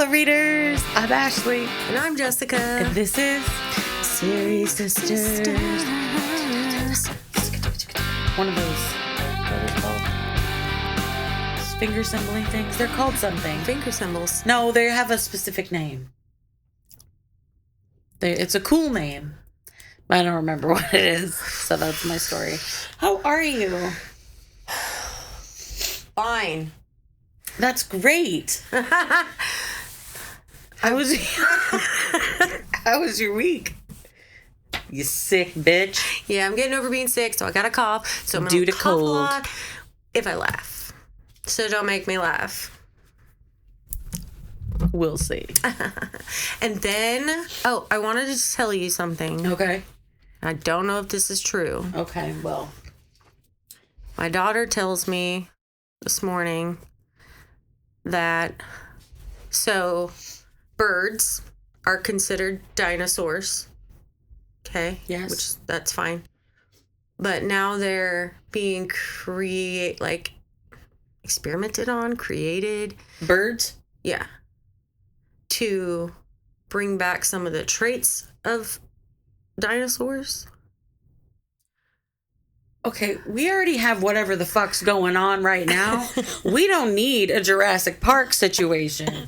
readers. I'm Ashley. And I'm Jessica. And this is Series Sisters. One of those, what are they called? Finger symboling things? They're called something. Finger symbols. No, they have a specific name. It's a cool name. I don't remember what it is. So that's my story. How are you? Fine. That's great. How was your week? You sick bitch. Yeah, I'm getting over being sick, so I got a cough. So I'm Due to gonna cough cold. a lot if I laugh. So don't make me laugh. We'll see. And then, I wanted to tell you something. Okay. I don't know if this is true. Okay, well. My daughter tells me this morning that birds are considered dinosaurs. Okay? Yes. Which, that's fine. But now they're being experimented on, created. Birds? Yeah. To bring back some of the traits of dinosaurs. Okay, we already have whatever the fuck's going on right now. We don't need a Jurassic Park situation.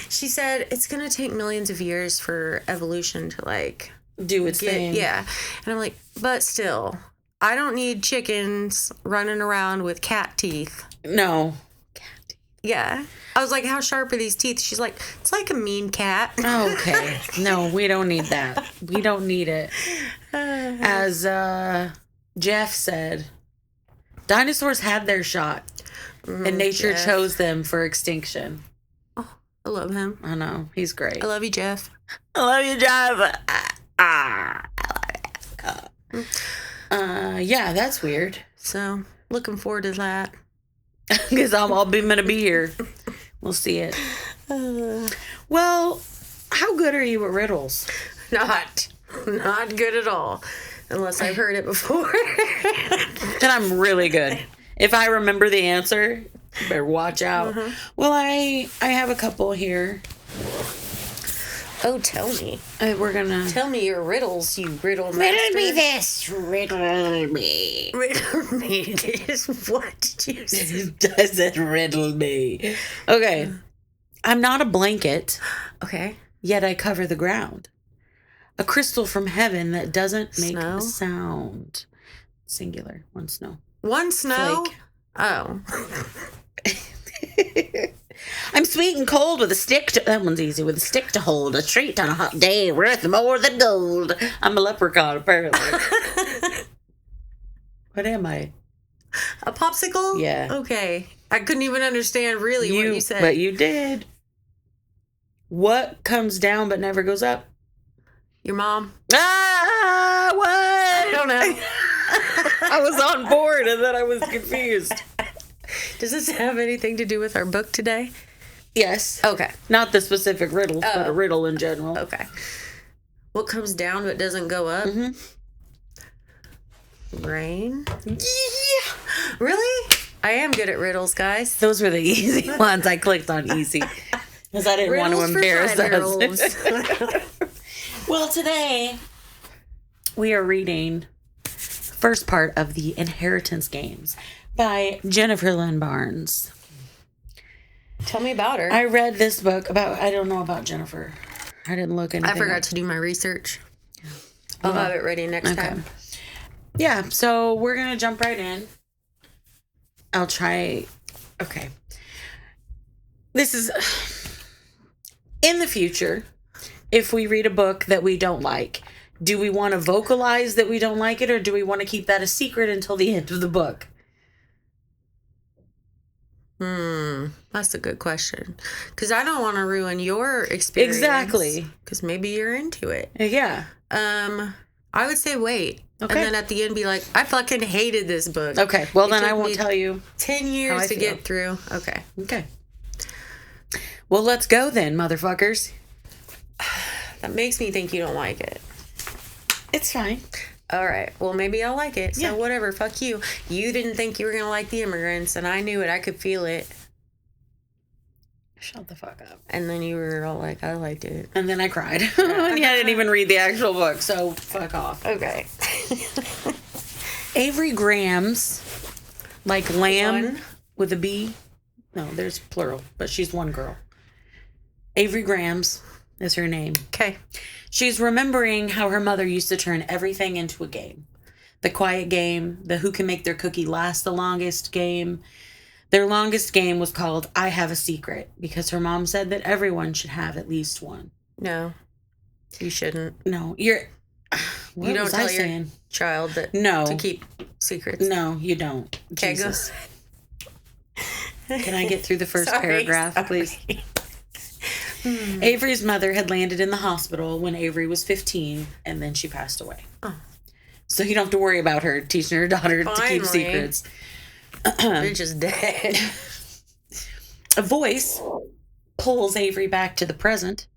She said it's going to take millions of years for evolution to do its thing. Yeah. And I'm like, but still, I don't need chickens running around with cat teeth. No. Cat teeth. Yeah. I was like, how sharp are these teeth? She's like, it's like a mean cat. Okay. No, we don't need that. We don't need it. As Jeff said, dinosaurs had their shot, and nature chose them for extinction. Oh, I love him. I know. He's great. I love you, Jeff. I love you, Jeff. I love you. Yeah, that's weird. So, looking forward to that. Because I'm going to be here. We'll see it. Well, how good are you at riddles? Not good at all. Unless I've heard it before. Then I'm really good. If I remember the answer, you better watch out. Uh-huh. Well, I have a couple here. Oh, tell me. We're gonna Tell me your riddles, you riddle master. riddle me this. Riddle me. Riddle me this. What did you say? Doesn't riddle me. Okay. I'm not a blanket, Okay. yet I cover the ground. A crystal from heaven that doesn't make Snow? a sound. Singular. One snow. One snow? Flake. Oh. I'm sweet and cold with a stick to... That one's easy. With a stick to hold. A treat on a hot day worth more than gold. I'm a leprechaun, apparently. What am I? A popsicle? Yeah. Okay. I couldn't even understand really what you said. But you did. What comes down but never goes up? Your mom? Ah, what? I don't know. I was on board and then I was confused. Does this have anything to do with our book today? Yes. Okay. Not the specific riddle, but a riddle in general. Okay. What comes down but doesn't go up? Mm-hmm. Rain? Yeah. Really? I am good at riddles, guys. Those were the easy ones. I clicked on easy. Because I didn't want to embarrass us. Well, today we are reading the first part of the Inheritance Games by Jennifer Lynn Barnes. Tell me about her. I read this book I don't know about Jennifer. I didn't look anything I forgot up. to do my research. I'll have it ready next time. Yeah, so we're going to jump right in. I'll try. Okay. This is in the future. If we read a book that we don't like, do we want to vocalize that we don't like it, or do we want to keep that a secret until the end of the book? That's a good question. Because I don't want to ruin your experience. Exactly. Because maybe you're into it. Yeah. I would say wait. Okay. And then at the end be like, I fucking hated this book. Okay. Well, It then I took won't me tell you 10 years to get through. Okay. Okay. Well, let's go then, motherfuckers. That makes me think you don't like it. It's fine. All right. Well, maybe I'll like it. So Yeah. whatever. Fuck you. You didn't think you were going to like The Immigrants, and I knew it. I could feel it. Shut the fuck up. And then you were all like, I liked it. And then I cried. And I didn't even read the actual book, so fuck off. Okay. Avery Grambs, like lamb One. with a B. No, there's plural, but she's one girl. Avery Grambs is her name. Okay. She's remembering how her mother used to turn everything into a game. The quiet game, the who can make their cookie last the longest game. Their longest game was called I Have a Secret because her mom said that everyone should have at least one. No, you shouldn't. No, you don't tell your child that to keep secrets. No, you don't. Okay, Jesus. Can I get through the first Sorry, paragraph, please? Avery's mother had landed in the hospital when Avery was 15, and then she passed away. Oh. So you don't have to worry about her teaching her daughter to keep secrets. Bitch is dead. A voice pulls Avery back to the present.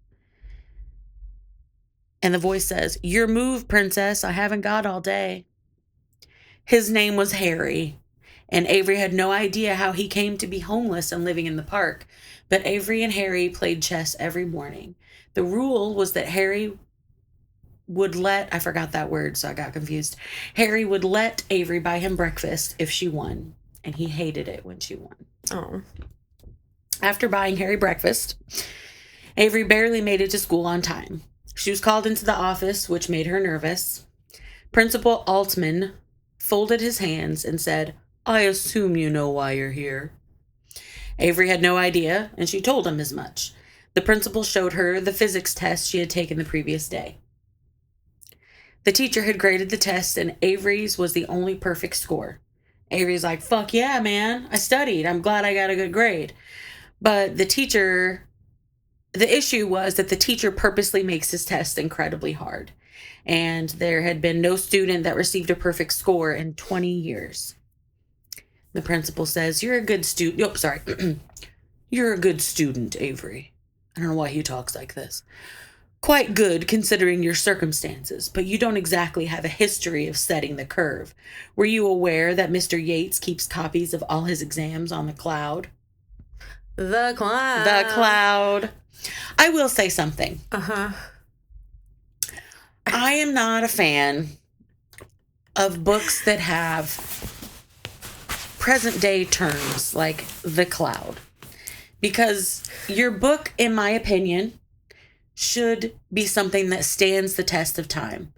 And the voice says, "Your move, princess. I haven't got all day." His name was Harry. And Avery had no idea how he came to be homeless and living in the park. But Avery and Harry played chess every morning. The rule was that Harry would I forgot that word, so I got confused. Harry would let Avery buy him breakfast if she won. And he hated it when she won. Oh. After buying Harry breakfast, Avery barely made it to school on time. She was called into the office, which made her nervous. Principal Altman folded his hands and said, "I assume you know why you're here." Avery had no idea, and she told him as much. The principal showed her the physics test she had taken the previous day. The teacher had graded the test, and Avery's was the only perfect score. Avery's like, "Fuck yeah, man. I studied. I'm glad I got a good grade." But the issue was that the teacher purposely makes his test incredibly hard. And there had been no student that received a perfect score in 20 years. The principal says, "You're a good student." Oh, sorry. "You're a good student, Avery." I don't know why he talks like this. "Quite good considering your circumstances, but you don't exactly have a history of setting the curve. Were you aware that Mr. Yates keeps copies of all his exams on the cloud?" The cloud. The cloud. I will say something. Uh-huh. I am not a fan of books that have present day terms like the cloud. Because your book, in my opinion, should be something that stands the test of time.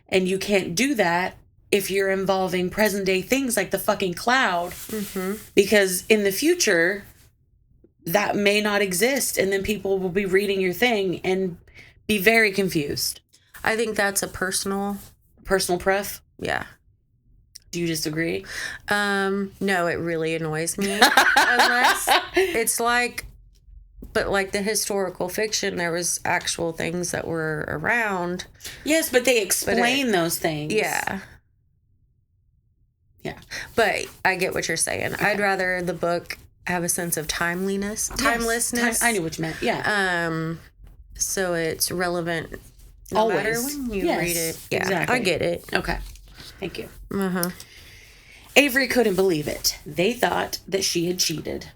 And you can't do that if you're involving present day things like the fucking cloud. Mm-hmm. Because in the future, that may not exist. And then people will be reading your thing and be very confused. I think that's a personal pref. Yeah. Do you disagree? No, it really annoys me. Unless it's like, but like the historical fiction, there was actual things that were around. Yes, but they explain those things. Yeah. Yeah. But I get what you're saying. Okay. I'd rather the book have a sense of timelessness. I knew what you meant. Yeah. So it's relevant no always matter when you read it. Yeah, exactly. I get it. Okay. Thank you. Uh-huh. Avery couldn't believe it. They thought that she had cheated.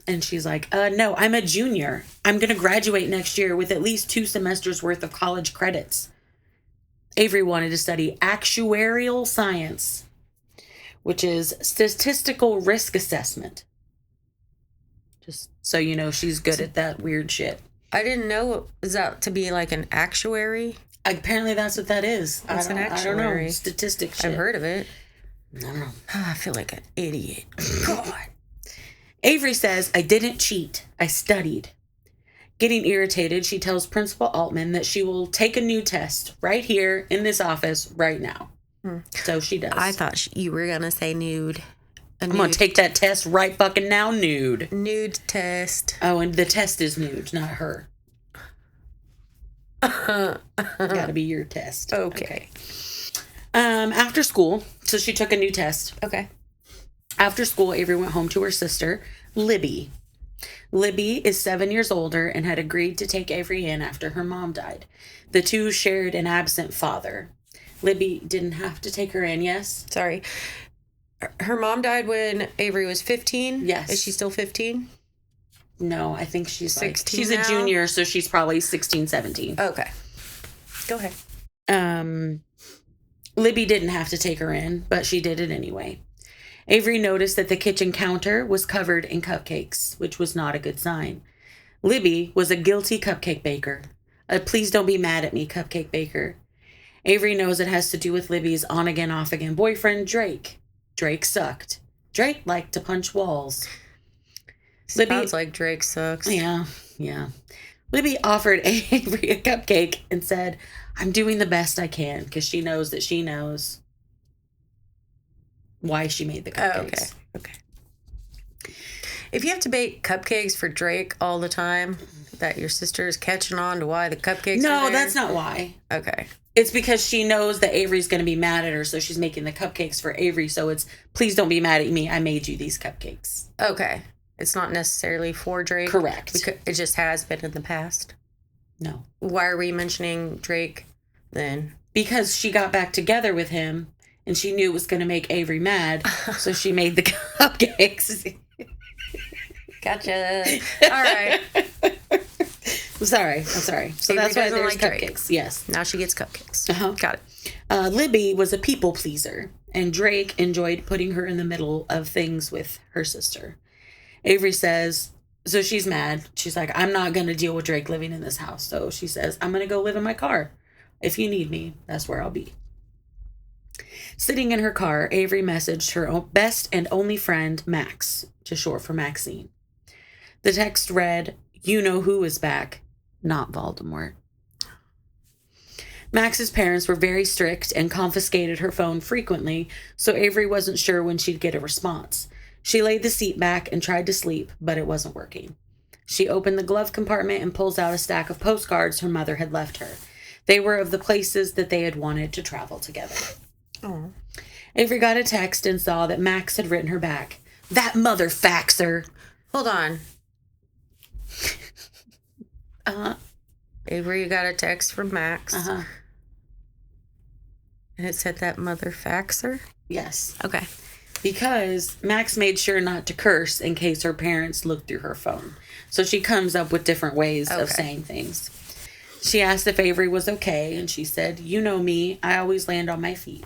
And she's like, "No, I'm a junior. I'm going to graduate next year with at least 2 semesters worth of college credits." Avery wanted to study actuarial science, which is statistical risk assessment. Just so you know, she's good at that weird shit. I didn't know. Is that to be like an actuary? Apparently that's what that is. What's an actuary? I don't know. Statistics shit. I've heard of it. I don't know. I feel like an idiot. God. Avery says, "I didn't cheat. I studied." Getting irritated, she tells Principal Altman that she will take a new test right here in this office right now. So she does. I thought you were going to say nude. I'm going to take that test right fucking now, nude. Nude test. Oh, and the test is nude, not her. Gotta be your test. Okay. After school, so she took a new test. Okay. After school, Avery went home to her sister, Libby. Libby is 7 years older and had agreed to take Avery in after her mom died. The two shared an absent father. Libby didn't have to take her in, yes? Sorry. Her mom died when Avery was 15? Yes. Is she still 15? No, I think she's 16 she's now? a junior, so she's probably 16, 17. Okay. Go ahead. Libby didn't have to take her in, but she did it anyway. Avery noticed that the kitchen counter was covered in cupcakes, which was not a good sign. Libby was a guilty cupcake baker. A please don't be mad at me cupcake baker. Avery knows it has to do with Libby's on-again, off-again boyfriend, Drake. Drake sucked. Drake liked to punch walls. Sounds like Drake sucks. Yeah. Libby offered Avery a cupcake and said, I'm doing the best I can, because she knows that she knows why she made the cupcakes. Oh, okay. If you have to bake cupcakes for Drake all the time, that your sister is catching on to why the cupcakes are No, there? that's not why. Okay. It's because she knows that Avery's going to be mad at her, so she's making the cupcakes for Avery. So it's, please don't be mad at me. I made you these cupcakes. Okay. It's not necessarily for Drake? Correct. Because it just has been in the past? No. Why are we mentioning Drake then? Because she got back together with him, and she knew it was going to make Avery mad, so she made the cupcakes. Gotcha. All right. I'm sorry. So Avery that's why doesn't there's like cupcakes. Drake. Yes. Now she gets cupcakes. Uh-huh. Got it. Libby was a people pleaser, and Drake enjoyed putting her in the middle of things with her sister. Avery says, so she's mad. She's like, I'm not going to deal with Drake living in this house. So she says, I'm going to go live in my car. If you need me, that's where I'll be. Sitting in her car, Avery messaged her best and only friend, Max, just short for Maxine. The text read, you know who is back, not Voldemort. Max's parents were very strict and confiscated her phone frequently, so Avery wasn't sure when she'd get a response. She laid the seat back and tried to sleep, but it wasn't working. She opened the glove compartment and pulls out a stack of postcards her mother had left her. They were of the places that they had wanted to travel together. Oh. Avery got a text and saw that Max had written her back. That mother faxer. Hold on. Uh-huh. Avery got a text from Max. Uh-huh. And it said that mother faxer? Yes. Okay. Because Max made sure not to curse in case her parents looked through her phone. So she comes up with different ways of saying things. She asked if Avery was okay, and she said, you know me, I always land on my feet.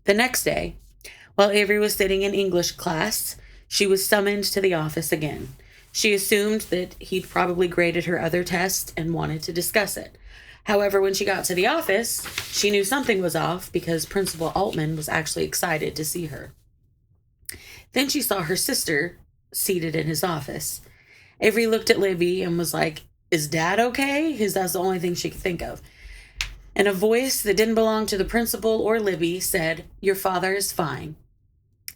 The next day, while Avery was sitting in English class, she was summoned to the office again. She assumed that he'd probably graded her other test and wanted to discuss it. However, when she got to the office, she knew something was off because Principal Altman was actually excited to see her. Then she saw her sister seated in his office. Avery looked at Libby and was like, is Dad okay? Because that's the only thing she could think of. And a voice that didn't belong to the principal or Libby said, your father is fine.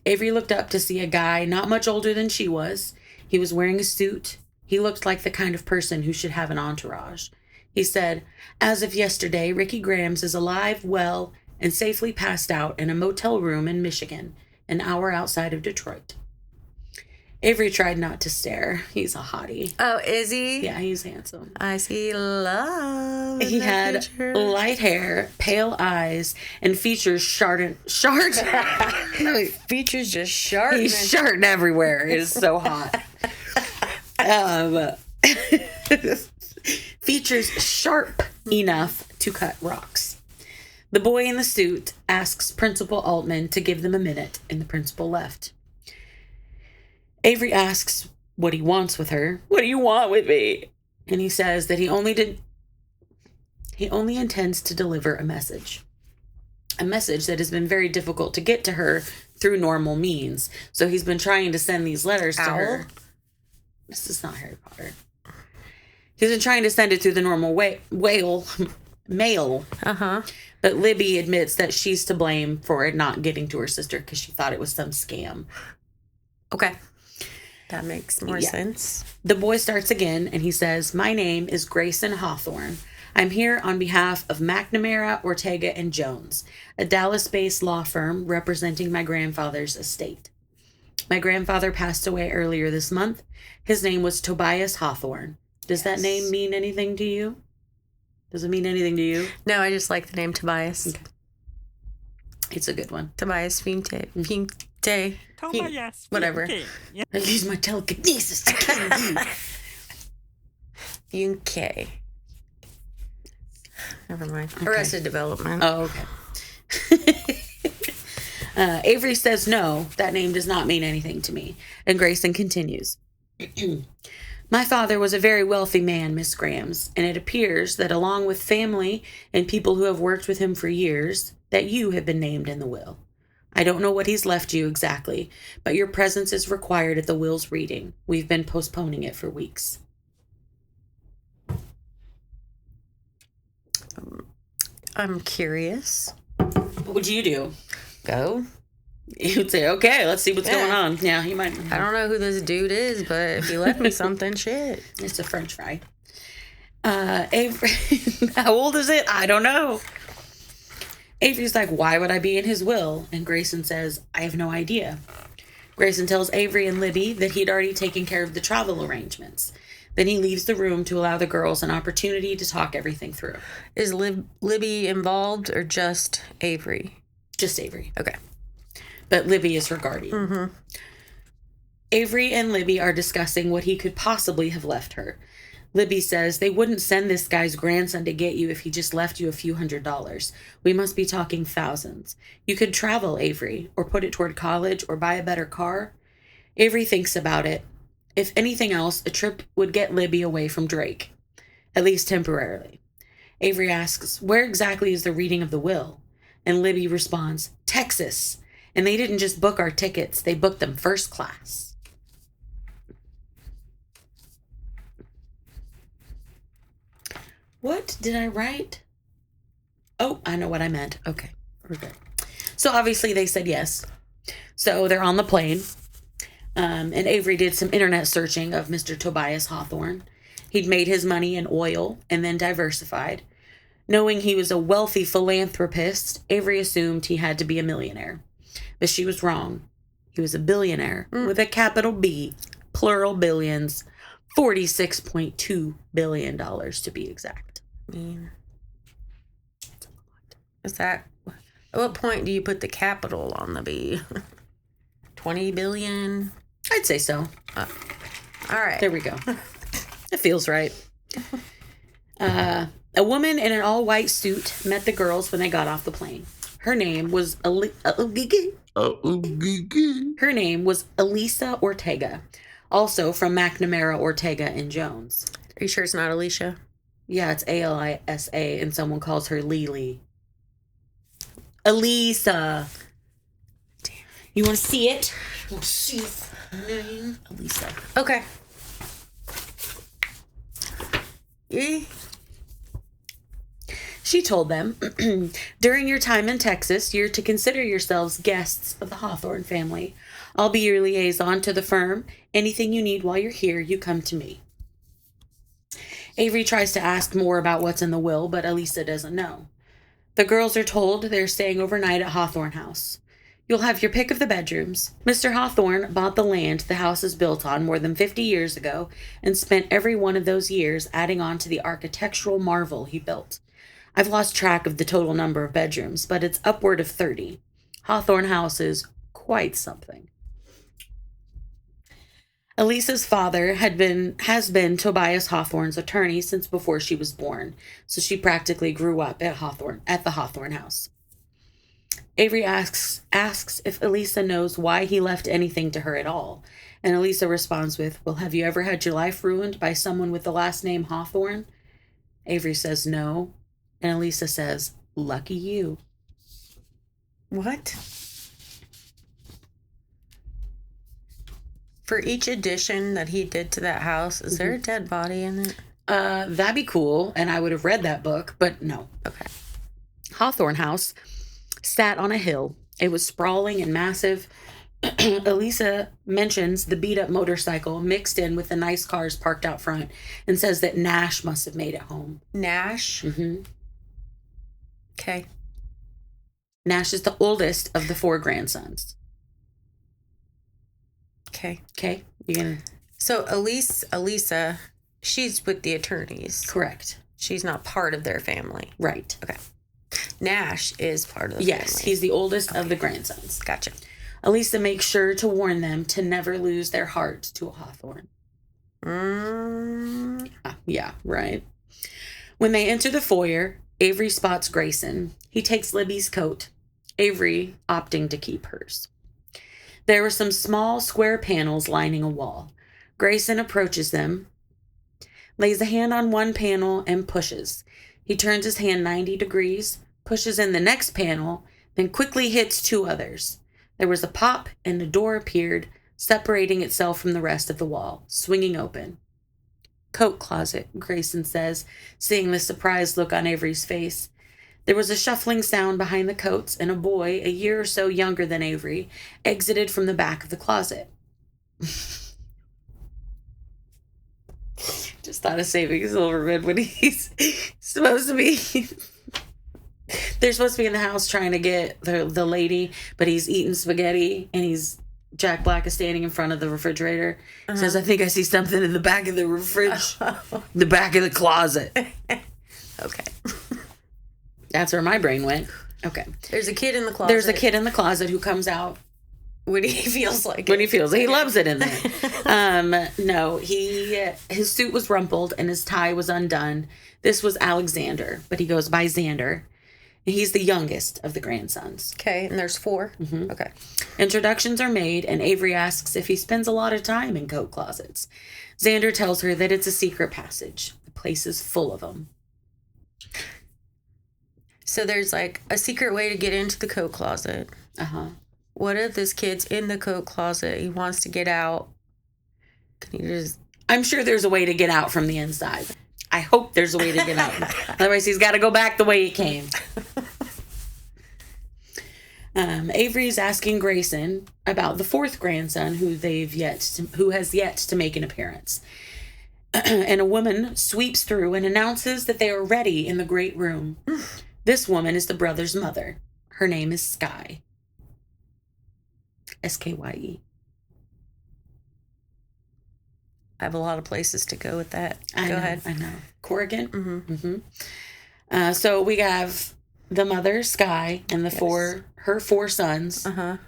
Avery looked up to see a guy not much older than she was. He was wearing a suit. He looked like the kind of person who should have an entourage. He said, as of yesterday, Ricky Grambs is alive, well, and safely passed out in a motel room in Michigan, an hour outside of Detroit. Avery tried not to stare. He's a hottie. Oh, is he? Yeah, he's handsome. I see love. He had light hair, pale eyes, and features shard. No, features just sharp. He's sharting everywhere. It is so hot. Features sharp enough to cut rocks. The boy in the suit asks Principal Altman to give them a minute, and the principal left. Avery asks what he wants with her. What do you want with me? And he says that he only intends to deliver a message. A message that has been very difficult to get to her through normal means. So he's been trying to send these letters to her. This is not Harry Potter. He's been trying to send it through the normal mail. Uh-huh. But Libby admits that she's to blame for it not getting to her sister because she thought it was some scam. Okay. That makes more sense. The boy starts again, and he says, my name is Grayson Hawthorne. I'm here on behalf of McNamara, Ortega, and Jones, a Dallas-based law firm representing my grandfather's estate. My grandfather passed away earlier this month. His name was Tobias Hawthorne. Does that name mean anything to you? Does it mean anything to you? No, I just like the name Tobias. Okay. It's a good one. Tobias Finte. Tobias. Whatever. Yeah. I use my telekinesis to kill you. Finte. Never mind. Okay. Arrested Development. Oh, okay. Avery says no, that name does not mean anything to me. And Grayson continues. My father was a very wealthy man, Miss Grambs, and it appears that along with family and people who have worked with him for years, that you have been named in the will. I don't know what he's left you exactly, but your presence is required at the will's reading. We've been postponing it for weeks. I'm curious. What would you do? Go. You'd say, okay, let's see what's going on. Yeah, you might. I don't know who this dude is, but if he left me something, shit. It's a French fry. Avery, how old is it? I don't know. Avery's like, why would I be in his will? And Grayson says, I have no idea. Grayson tells Avery and Libby that he'd already taken care of the travel arrangements. Then he leaves the room to allow the girls an opportunity to talk everything through. Is Libby involved or just Avery? Just Avery. Okay. But Libby is her guardian. Mm-hmm. Avery and Libby are discussing what he could possibly have left her. Libby says they wouldn't send this guy's grandson to get you if he just left you a few $100s. We must be talking thousands. You could travel, Avery, or put it toward college or buy a better car. Avery thinks about it. If anything else, a trip would get Libby away from Drake, at least temporarily. Avery asks, where exactly is the reading of the will? And Libby responds, Texas. And they didn't just book our tickets, they booked them first class. What did I write? Oh, I know what I meant. Okay, we're good. So obviously they said yes. So they're on the plane. And Avery did some internet searching of Mr. Tobias Hawthorne. He'd made his money in oil and then diversified. Knowing he was a wealthy philanthropist, Avery assumed he had to be a millionaire. But she was wrong. He was a billionaire with a capital B, plural billions, $46.2 billion to be exact. Is that, at what point do you put the capital on the B? 20 billion? I'd say so. All right. There we go. It feels right. A woman in an all-white suit met the girls when they got off the plane. Her name was Elisa Ortega, also from McNamara, Ortega, and Jones. Are you sure it's not Alicia? Yeah, it's Alisa, and someone calls her Lily. Elisa. Damn. You want to see it? You want to see the name? Elisa. Okay. Eh? She told them, during your time in Texas, you're to consider yourselves guests of the Hawthorne family. I'll be your liaison to the firm. Anything you need while you're here, you come to me. Avery tries to ask more about what's in the will, but Elisa doesn't know. The girls are told they're staying overnight at Hawthorne House. You'll have your pick of the bedrooms. Mr. Hawthorne bought the land the house is built on more than 50 years ago and spent every one of those years adding on to the architectural marvel he built. I've lost track of the total number of bedrooms, but it's upward of 30. Hawthorne House is quite something. Elisa's father has been Tobias Hawthorne's attorney since before she was born, so she practically grew up at the Hawthorne House. Avery asks if Elisa knows why he left anything to her at all, and Elisa responds with, well, have you ever had your life ruined by someone with the last name Hawthorne? Avery says no. And Elisa says, lucky you. What? For each addition that he did to that house, is there a dead body in it? That'd be cool, and I would have read that book, but no. Okay. Hawthorne House sat on a hill. It was sprawling and massive. Elisa mentions the beat-up motorcycle mixed in with the nice cars parked out front and says that Nash must have made it home. Nash? Mm-hmm. Okay. Nash is the oldest of the 4 grandsons. Okay. Okay? You gonna... So Elisa, she's with the attorneys. Correct. She's not part of their family. Right. Okay. Nash is part of the Yes, family. he's the oldest of the grandsons. Gotcha. Elisa makes sure to warn them to never lose their heart to a hawthorn. Yeah, right. When they enter the foyer, Avery spots Grayson. He takes Libby's coat, Avery opting to keep hers. There were some small square panels lining a wall. Grayson approaches them, lays a hand on one panel, and pushes. He turns his hand 90 degrees, pushes in the next panel, then quickly hits 2 others. There was a pop, and a door appeared, separating itself from the rest of the wall, swinging open. Coat closet, Grayson says, seeing the surprised look on Avery's face. There was a shuffling sound behind the coats, and a boy, a year or so younger than Avery, exited from the back of the closet. Just thought of saving Silverman when he's supposed to be... They're supposed to be in the house trying to get the lady, but he's eating spaghetti, and Jack Black is standing in front of the refrigerator. Says, I think I see something in the back of the fridge. The back of the closet. Okay. That's where my brain went. Okay. There's a kid in the closet. There's a kid in the closet who comes out when he feels like when he feels it. He loves it in there. No, his suit was rumpled and his tie was undone. This was Alexander, but he goes by Xander. He's the youngest of the grandsons. Okay, and there's 4? Mm-hmm. Okay. Introductions are made, and Avery asks if he spends a lot of time in coat closets. Xander tells her that it's a secret passage. The place is full of them. So there's like a secret way to get into the coat closet. Uh-huh. What if this kid's in the coat closet? He wants to get out. Can he just... I'm sure there's a way to get out from the inside. I hope there's a way to get out. Otherwise, he's got to go back the way he came. Avery's asking Grayson about the 4th grandson who has yet to make an appearance. And a woman sweeps through and announces that they are ready in the great room. This woman is the brother's mother. Her name is Skye. Skye. I have a lot of places to go with that. Go ahead. I know. Corrigan? Mm-hmm. Mm-hmm. So we have the mother, Skye, and her 4 sons. Uh-huh.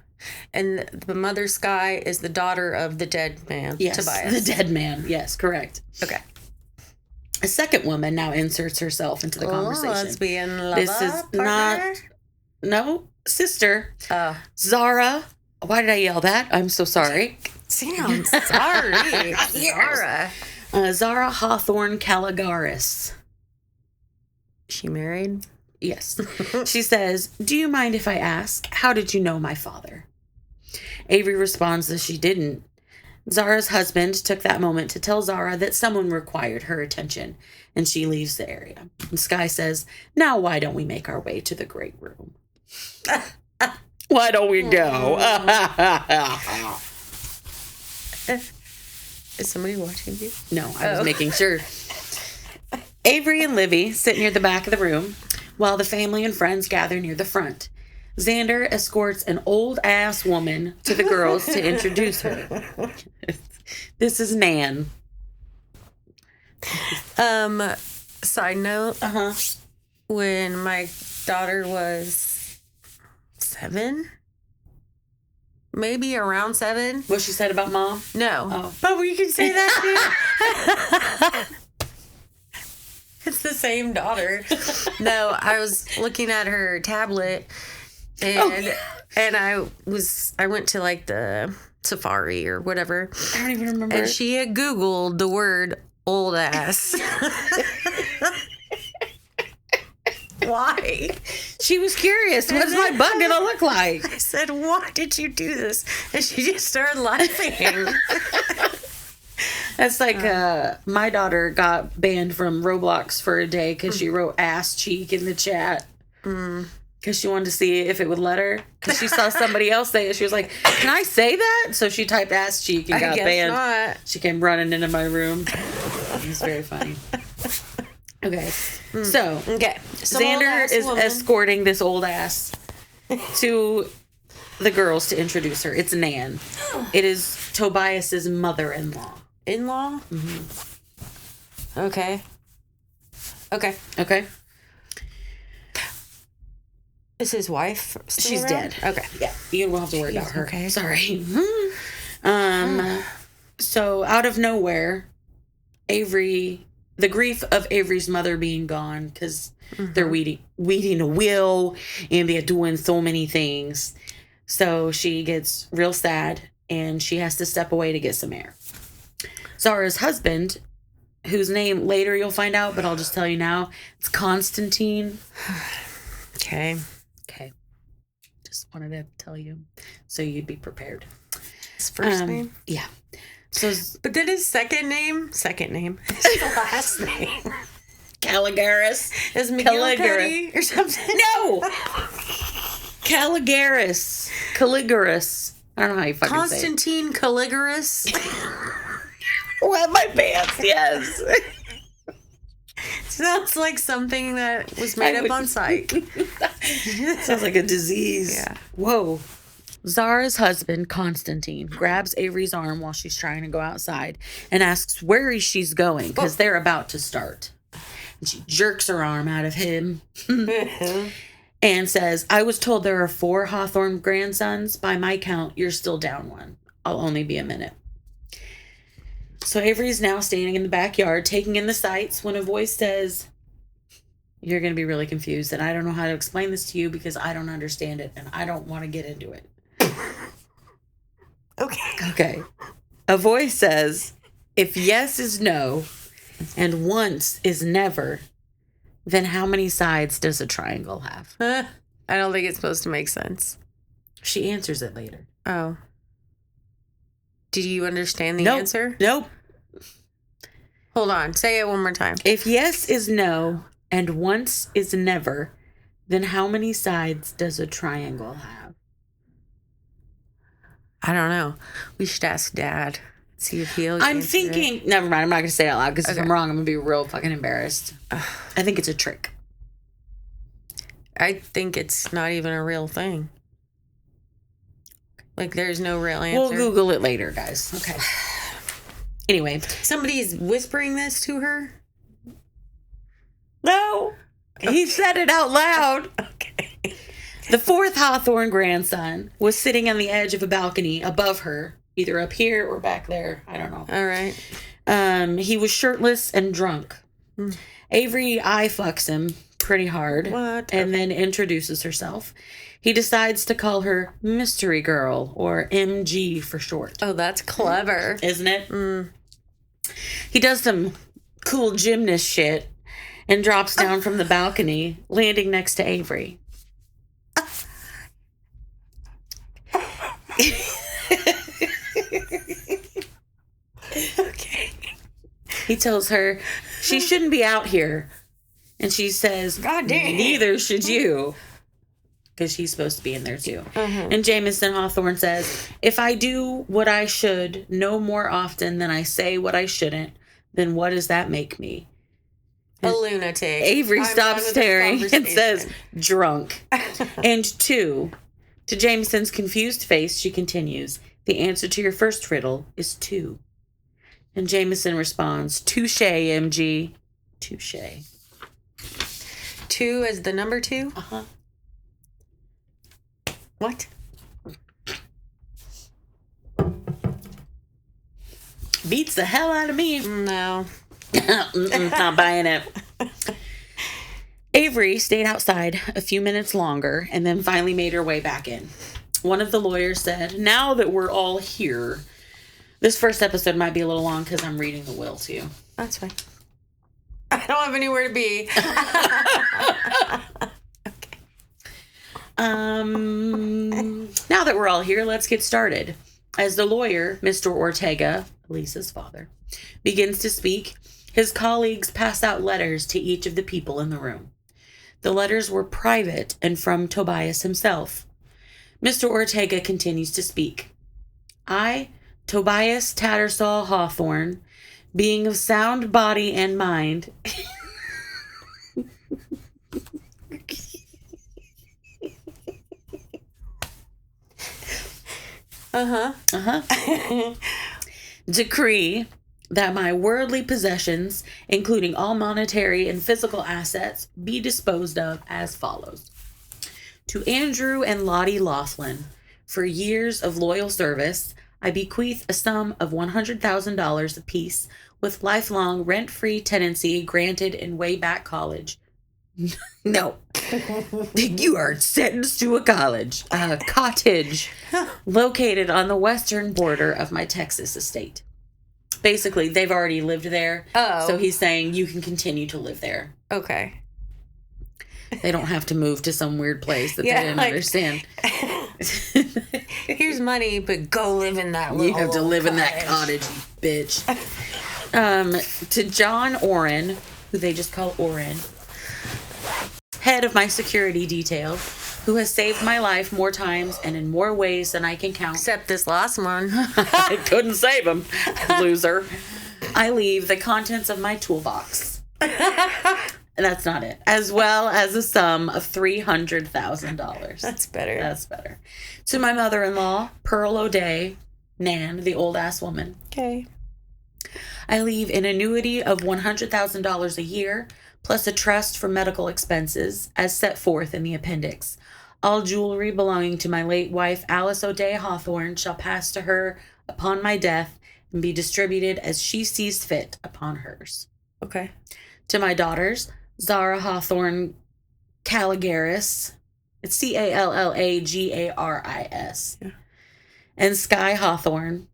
And the mother, Skye, is the daughter of the dead man, Yes, Tobias. the dead man. Yes, correct. Okay. A second woman now inserts herself into the conversation. Lesbian lover, This is partner? no, sister. Oh. Zara. Why did I yell that? I'm so sorry. Sam, sorry. Zara. Zara Hawthorne Calagaris. She married? Yes. She says, do you mind if I ask, how did you know my father? Avery responds that she didn't. Zara's husband took that moment to tell Zara that someone required her attention, and she leaves the area. And Skye says, now why don't we make our way to the great room? Why don't we go? Is somebody watching you? No, I was making sure. Avery and Livy sit near the back of the room, while the family and friends gather near the front. Xander escorts an old-ass woman to the girls to introduce her. This is Nan. Side note. Uh-huh. When my daughter was 7, maybe around 7. What she said about mom? No. Oh. But we can say that too. It's the same daughter. No, I was looking at her tablet and I went to like the Safari or whatever. I don't even remember. And she had Googled the word old ass. Why? She was curious. What's my butt gonna look like? I said, why did you do this? And she just started laughing. That's like my daughter got banned from Roblox for a day because she wrote ass cheek in the chat. Because she wanted to see if it would let her. Because she saw somebody else say it. She was like, can I say that? So she typed ass cheek and got banned. Not. She came running into my room. It was very funny. Okay. So Xander is escorting this old ass to the girls to introduce her. It's Nan. It is Tobias's mother-in-law. In-law? Mm-hmm. Okay. Okay. Is his wife still She's around? dead. Okay. Yeah, you won't have to worry about her. Okay. Sorry. So out of nowhere, Avery, the grief of Avery's mother being gone, because they're weeding a will and they're doing so many things. So she gets real sad and she has to step away to get some air. Zara's husband, whose name later you'll find out, but I'll just tell you now, it's Constantine. Okay. Okay. Just wanted to tell you so you'd be prepared. His first name? Yeah. So, But then his second name? His last name. Caligaris. Is Caligari McGillicuddy or something? No! Caligaris. Caligaris. I don't know how you fucking Constantine Caligaris? say it. Wet my pants, yes. Sounds like something that was made up on site. Sounds like a disease. Yeah. Whoa. Zara's husband, Constantine, grabs Avery's arm while she's trying to go outside and asks where she's going because they're about to start. And she jerks her arm out of him and says, I was told there are 4 Hawthorne grandsons. By my count, you're still down 1. I'll only be a minute. So Avery's now standing in the backyard, taking in the sights, when a voice says, you're going to be really confused, and I don't know how to explain this to you because I don't understand it, and I don't want to get into it. Okay. A voice says, if yes is no, and once is never, then how many sides does a triangle have? I don't think it's supposed to make sense. She answers it later. Oh. Did you understand the Nope. answer? Nope. Hold on. Say it one more time. If yes is no, and once is never, then how many sides does a triangle have? I don't know. We should ask Dad. See if he'll I'm answer it. thinking, never mind, I'm not going to say it out loud because if Okay. I'm wrong, I'm going to be real fucking embarrassed. I think it's a trick. I think it's not even a real thing. Like, there's no real answer. We'll Google it later, guys. Okay. Anyway. Somebody's whispering this to her? No. He said it out loud. Okay. The 4th Hawthorne grandson was sitting on the edge of a balcony above her, either up here or back there. I don't know. All right. He was shirtless and drunk. Avery eye fucks him pretty hard. What? And then introduces herself. He decides to call her Mystery Girl, or MG for short. Oh, that's clever. Isn't it? He does some cool gymnast shit and drops down from the balcony, landing next to Avery. Okay. He tells her she shouldn't be out here. And she says, God damn. neither should you. Because she's supposed to be in there too. And Jameson Hawthorne says, if I do what I should no more often than I say what I shouldn't, then what does that make me? A lunatic. Avery I'm stops done with this staring and conversation. says, drunk. And 2, to Jameson's confused face, she continues, the answer to your first riddle is 2. And Jameson responds, touche, MG. Touche. 2 is the number 2? Uh-huh. What? Beats the hell out of me. No. Not buying it. Avery stayed outside a few minutes longer and then finally made her way back in. One of the lawyers said, now that we're all here, this first episode might be a little long because I'm reading the will to you. That's fine. I don't have anywhere to be. Now that we're all here, let's get started. As the lawyer, Mr. Ortega, Lisa's father, begins to speak, his colleagues pass out letters to each of the people in the room. The letters were private and from Tobias himself. Mr. Ortega continues to speak. I, Tobias Tattersall Hawthorne, being of sound body and mind... decree that my worldly possessions, including all monetary and physical assets, be disposed of as follows. To Andrew and Lottie Laughlin, for years of loyal service, I bequeath a sum of $100,000 apiece with lifelong rent-free tenancy granted in Wayback College. No. You are sentenced to a cottage located on the western border of my Texas estate. Basically, they've already lived there. Oh. So he's saying you can continue to live there. Okay. They don't have to move to some weird place that they didn't understand. Here's money, but go live in that little You have to live in that cottage, you bitch. To John Oren, who they just call Oren, head of my security detail, who has saved my life more times and in more ways than I can count. Except this last one. I couldn't save him, loser. I leave the contents of my toolbox. And that's not it. As well as a sum of $300,000. That's better. That's better. To my mother-in-law, Pearl O'Day, Nan, the old-ass woman. Okay. I leave an annuity of $100,000 a year, plus a trust for medical expenses, as set forth in the appendix. All jewelry belonging to my late wife, Alice O'Day Hawthorne, shall pass to her upon my death and be distributed as she sees fit upon hers. Okay. To my daughters, Zara Hawthorne Callagaris, it's Callagaris, and Sky Hawthorne,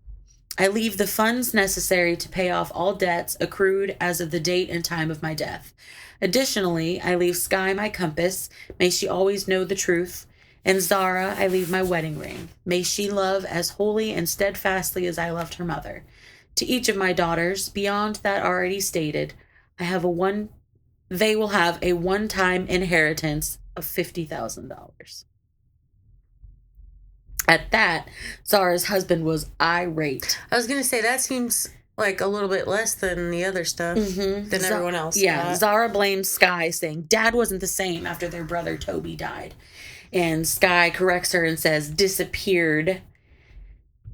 I leave the funds necessary to pay off all debts accrued as of the date and time of my death. Additionally, I leave Sky my compass, may she always know the truth, and Zara I leave my wedding ring. May she love as wholly and steadfastly as I loved her mother. To each of my daughters, beyond that already stated, they will have a one-time inheritance of $50,000. At that, Zara's husband was irate. I was going to say, that seems like a little bit less than the other stuff than everyone else. Yeah, Zara blames Sky, saying Dad wasn't the same after their brother Toby died. And Sky corrects her and says, disappeared.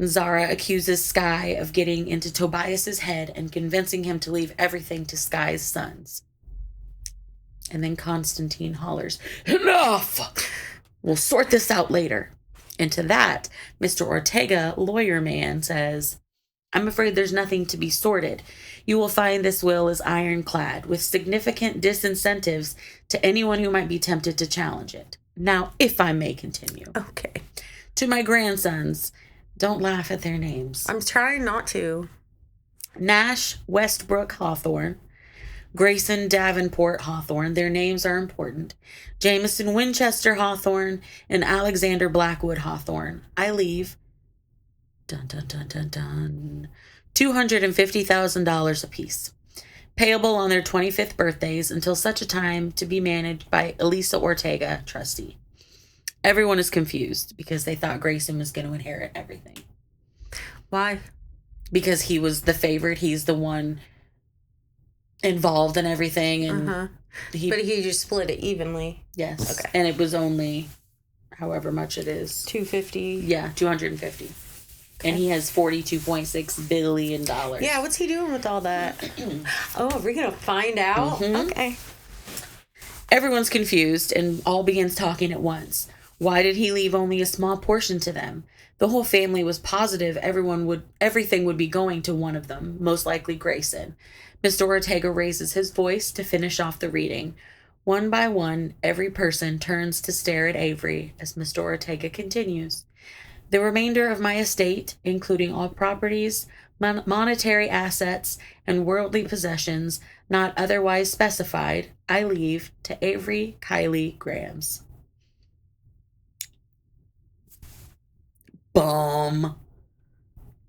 Zara accuses Sky of getting into Tobias's head and convincing him to leave everything to Sky's sons. And then Constantine hollers, enough! We'll sort this out later. And to that, Mr. Ortega, lawyer man, says, I'm afraid there's nothing to be sorted. You will find this will is ironclad, with significant disincentives to anyone who might be tempted to challenge it. Now, if I may continue. Okay. To my grandsons, don't laugh at their names. I'm trying not to. Nash Westbrook Hawthorne, Grayson Davenport Hawthorne, their names are important. Jameson Winchester Hawthorne, and Alexander Blackwood Hawthorne. I leave $250,000 apiece, payable on their 25th birthdays until such a time to be managed by Elisa Ortega, trustee. Everyone is confused because they thought Grayson was going to inherit everything. Why? Because he was the favorite. He's the one involved in everything, and but he just split it evenly. Yes. Okay. And it was only however much it is. 250. Yeah, 250. Okay. And he has $42.6 billion. Yeah, what's he doing with all that? Oh, are we gonna find out? Mm-hmm. Okay. Everyone's confused and all begins talking at once. Why did he leave only a small portion to them? The whole family was positive everything would be going to one of them, most likely Grayson. Mr. Ortega raises his voice to finish off the reading. One by one, every person turns to stare at Avery as Mr. Ortega continues. The remainder of my estate, including all properties, monetary assets, and worldly possessions not otherwise specified, I leave to Avery Grambs. Bum.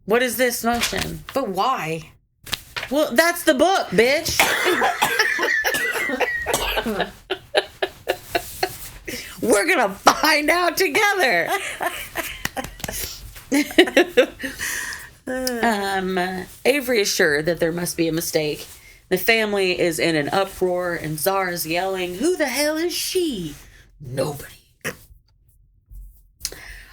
What is this motion? But why? Well, that's the book, bitch. We're gonna find out together. Avery is sure that there must be a mistake. The family is in an uproar, and Zara's yelling, "Who the hell is she?" Nobody.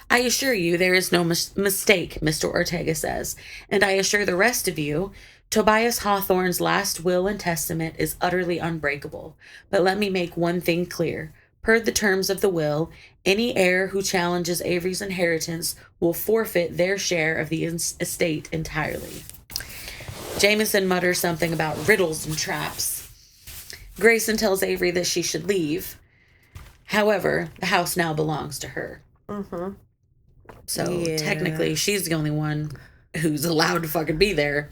I assure you there is no mistake, Mr. Ortega says, and I assure the rest of you, Tobias Hawthorne's last will and testament is utterly unbreakable. But let me make one thing clear. Per the terms of the will, any heir who challenges Avery's inheritance will forfeit their share of the estate entirely. Jameson mutters something about riddles and traps. Grayson tells Avery that she should leave. However, the house now belongs to her. Mm-hmm. So technically, she's the only one who's allowed to fucking be there.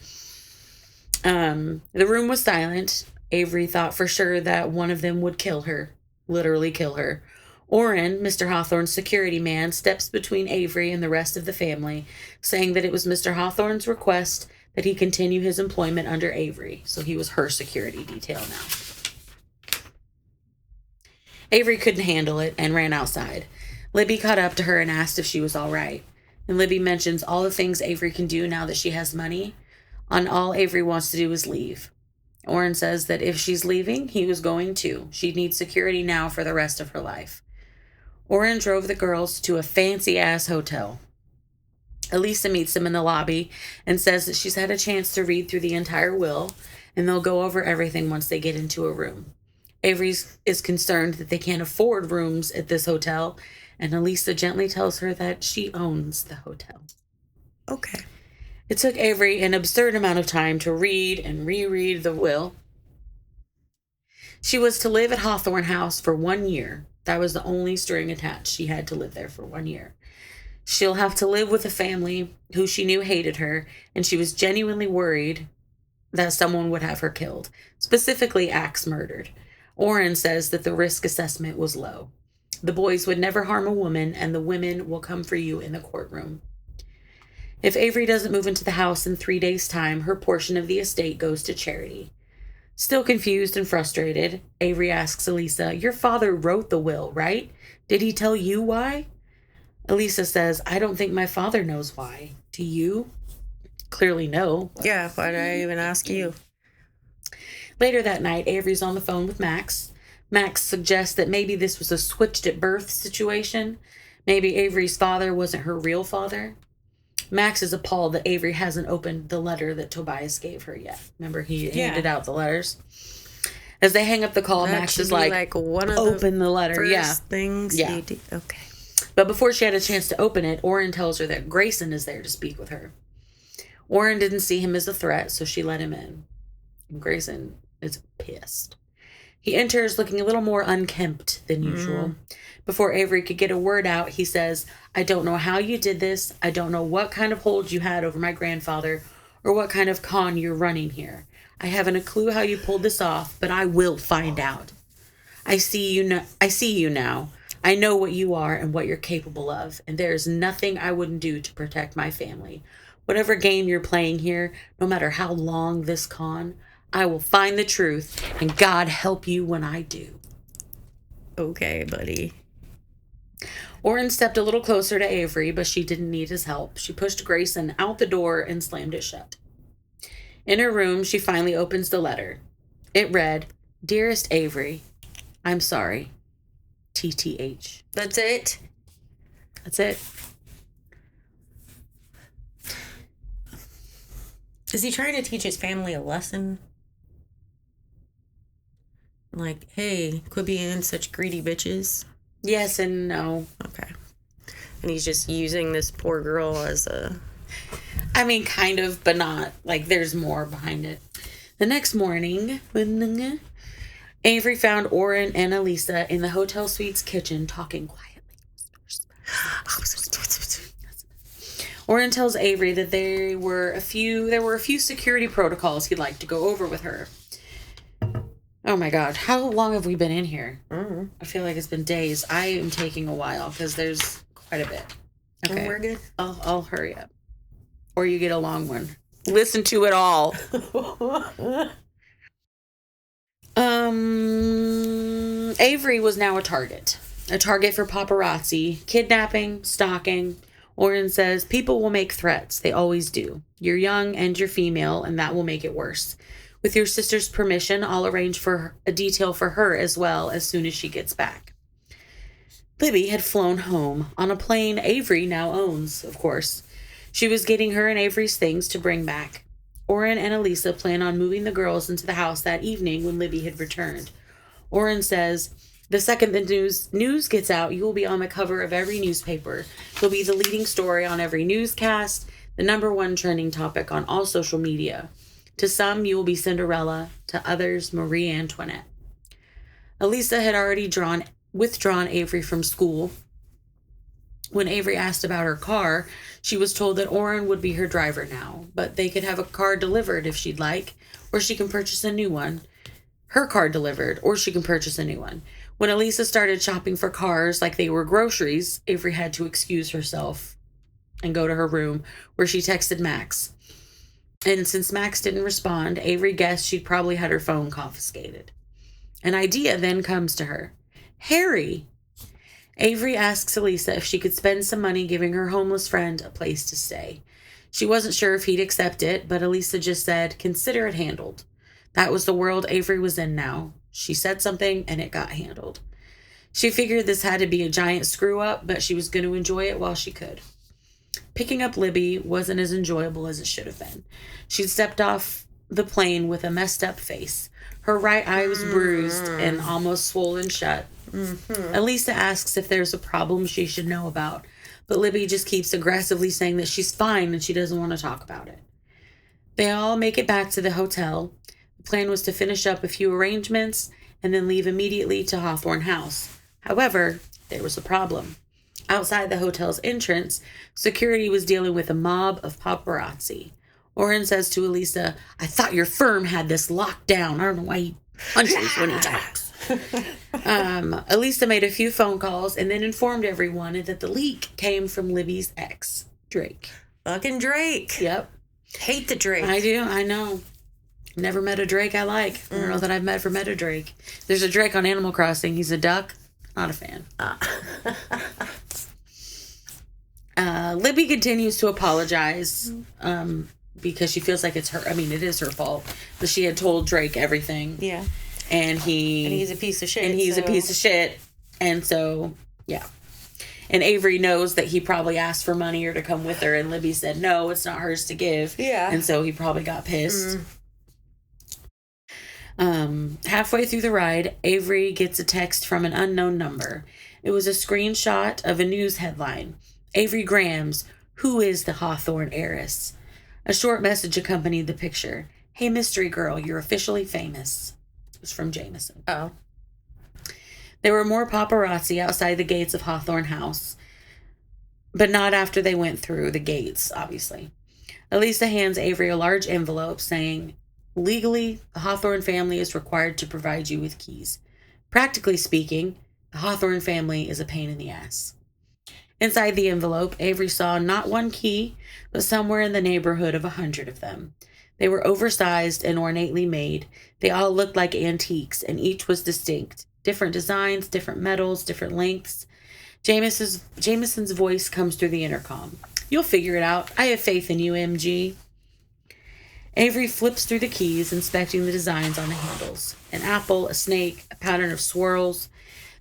The room was silent. Avery thought for sure that one of them would kill her. Literally kill her. Orrin, Mr. Hawthorne's security man, steps between Avery and the rest of the family, saying that it was Mr. Hawthorne's request that he continue his employment under Avery. So he was her security detail now. Avery couldn't handle it and ran outside. Libby caught up to her and asked if she was all right. And Libby mentions all the things Avery can do now that she has money. And all Avery wants to do is leave. Orrin says that if she's leaving, he was going too. She'd need security now for the rest of her life. Orrin drove the girls to a fancy-ass hotel. Elisa meets them in the lobby and says that she's had a chance to read through the entire will, and they'll go over everything once they get into a room. Avery is concerned that they can't afford rooms at this hotel, and Elisa gently tells her that she owns the hotel. Okay. It took Avery an absurd amount of time to read and reread the will. She was to live at Hawthorne House for 1 year. That was the only string attached. She had to live there for 1 year. She'll have to live with a family who she knew hated her, and she was genuinely worried that someone would have her killed, specifically axe murdered. Orrin says that the risk assessment was low. The boys would never harm a woman, and the women will come for you in the courtroom. If Avery doesn't move into the house in 3 days' time, her portion of the estate goes to charity. Still confused and frustrated, Avery asks Elisa, "Your father wrote the will, right? Did he tell you why?" Elisa says, "I don't think my father knows why. Do you?" Clearly no. Yeah, why did I even ask you? Later that night, Avery's on the phone with Max. Max suggests that maybe this was a switched at birth situation. Maybe Avery's father wasn't her real father. Max is appalled that Avery hasn't opened the letter that Tobias gave her yet. Remember, he handed out the letters. As they hang up the call, Max is like one of open the letter. First things Yeah. you do. Okay. But before she had a chance to open it, Orrin tells her that Grayson is there to speak with her. Orrin didn't see him as a threat, so she let him in. And Grayson is pissed. He enters looking a little more unkempt than usual. Before Avery could get a word out, he says, "I don't know how you did this. I don't know what kind of hold you had over my grandfather or what kind of con you're running here. I haven't a clue how you pulled this off, but I will find out. I see you now. I know what you are and what you're capable of, and there is nothing I wouldn't do to protect my family. Whatever game you're playing here, no matter how long this con, I will find the truth, and God help you when I do." Okay, buddy. Orrin stepped a little closer to Avery, but she didn't need his help. She pushed Grayson out the door and slammed it shut. In her room, she finally opens the letter. It read, "Dearest Avery, I'm sorry. TTH." That's it? That's it. Is he trying to teach his family a lesson? Like, hey, quit being such greedy bitches? Yes and no. Okay. And he's just using this poor girl as a... I mean, kind of, but not. Like, there's more behind it. The next morning, Avery found Orrin and Elisa in the hotel suite's kitchen talking quietly. Orrin tells Avery that there were a few security protocols he'd like to go over with her. Oh my God, how long have we been in here? Mm-hmm. I feel like it's been days. I am taking a while because there's quite a bit. Okay, we're good. I'll hurry up, or you get a long one. Listen to it all. Avery was now a target for paparazzi, kidnapping, stalking. Orrin says, "People will make threats. They always do. You're young and you're female, and that will make it worse. With your sister's permission, I'll arrange for a detail for her as well as soon as she gets back." Libby had flown home on a plane Avery now owns, of course. She was getting her and Avery's things to bring back. Orrin and Elisa plan on moving the girls into the house that evening when Libby had returned. Orrin says, The second the news gets out, you will be on the cover of every newspaper. You'll be the leading story on every newscast, the number one trending topic on all social media. To some, you will be Cinderella. To others, Marie Antoinette. Elisa had already withdrawn Avery from school. When Avery asked about her car, she was told that Oren would be her driver now, but they could have a car delivered if she'd like, or she can purchase a new one. Her car delivered, or she can purchase a new one. When Elisa started shopping for cars like they were groceries, Avery had to excuse herself and go to her room, where she texted Max. And since Max didn't respond, Avery guessed she'd probably had her phone confiscated. An idea then comes to her. Harry! Avery asks Elisa if she could spend some money giving her homeless friend a place to stay. She wasn't sure if he'd accept it, but Elisa just said, consider it handled. That was the world Avery was in now. She said something and it got handled. She figured this had to be a giant screw-up, but she was going to enjoy it while she could. Picking up Libby wasn't as enjoyable as it should have been. She'd stepped off the plane with a messed up face. Her right eye was bruised and almost swollen shut. Elisa asks if there's a problem she should know about, but Libby just keeps aggressively saying that she's fine and she doesn't want to talk about it. They all make it back to the hotel. The plan was to finish up a few arrangements and then leave immediately to Hawthorne House. However, there was a problem. Outside the hotel's entrance, security was dealing with a mob of paparazzi. Oren says to Elisa, I thought your firm had this locked down. I don't know why he punches when he talks. Elisa made a few phone calls and then informed everyone that the leak came from Libby's ex, Drake. Fucking Drake. Yep. Hate the Drake. I do. I know. Never met a Drake I like. I don't know that I've ever met a Drake. There's a Drake on Animal Crossing. He's a duck. Not a fan. Libby continues to apologize because she feels like it's her. I mean, it is her fault. But she had told Drake everything. Yeah. And he's a piece of shit. And he's a piece of shit. And so, yeah. And Avery knows that he probably asked for money or to come with her. And Libby said, no, it's not hers to give. Yeah. And so he probably got pissed. Halfway through the ride, Avery gets a text from an unknown number. It was a screenshot of a news headline. Avery Grambs, who is the Hawthorne heiress? A short message accompanied the picture. Hey, mystery girl, you're officially famous. It was from Jameson. Oh. There were more paparazzi outside the gates of Hawthorne House, but not after they went through the gates, obviously. Elisa hands Avery a large envelope saying, legally, the Hawthorne family is required to provide you with keys. Practically speaking, the Hawthorne family is a pain in the ass. Inside the envelope, Avery saw not one key, but somewhere in the neighborhood of 100 of them. They were oversized and ornately made. They all looked like antiques, and each was distinct. Different designs, different metals, different lengths. Jameson's voice comes through the intercom. You'll figure it out. I have faith in you, MG. Avery flips through the keys, inspecting the designs on the handles. An apple, a snake, a pattern of swirls.